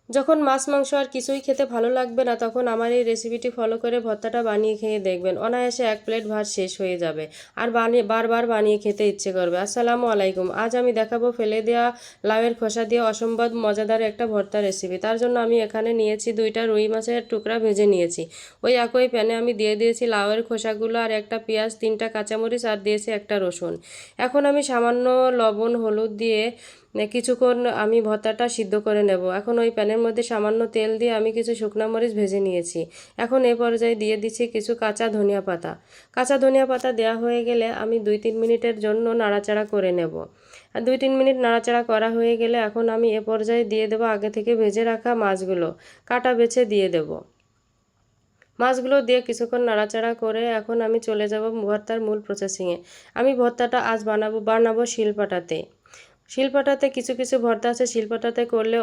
যখন মাছ মাংস আর কিছুই খেতে ভালো লাগবে না তখন আমার এই রেসিপিটি ফলো করে ভর্তাটা বানিয়ে খেয়ে দেখবেন, অনায়াসে 1 প্লেট ভাত শেষ হয়ে যাবে আর বারবার বানিয়ে খেতে ইচ্ছে করবে। আসসালামু আলাইকুম। আজ আমি দেখাবো ফেলে দেওয়া লাউয়ের খোসা দিয়ে অসম্ভব মজাদার একটা ভর্তা রেসিপি। তার জন্য আমি এখানে নিয়েছি 2টা রুই মাছের টুকরা ভেজে নিয়েছি। ওই একই প্যানে আমি দিয়ে দিয়েছি লাউয়ের খোসাগুলো আর একটা পেঁয়াজ, 3টা কাঁচামরিচ আর দিয়েছি একটা রসুন। এখন আমি সামান্য লবণ হলুদ দিয়ে কিছুক্ষণ আমি ভর্তাটা সিদ্ধ করে নেব। এখন ওই প্যানের মধ্যে সামান্য তেল দিয়ে আমি কিছু শুকনো মরিচ ভেজে নিয়েছি। এখন এ পর্যায়ে দিয়ে দিচ্ছি কিছু কাঁচা ধনিয়া পাতা। কাঁচা ধনিয়া পাতা দেওয়া হয়ে গেলে আমি 2-3 মিনিটের জন্য নাড়াচাড়া করে নেব। আর 2-3 মিনিট নাড়াচাড়া করা হয়ে গেলে এখন আমি এ পর্যায়ে দিয়ে দেবো আগে থেকে ভেজে রাখা মাছগুলো, কাটা বেছে দিয়ে দেব। মাছগুলো দিয়ে কিছুক্ষণ নাড়াচাড়া করে এখন আমি চলে যাব ভর্তার মূল প্রসেসিংয়ে। আমি ভর্তাটা আজ বানাবো শিলপাটাতে। শিলপাটাতে কিছু কিছু ভর্তা আছে শিলপাটাতে করলে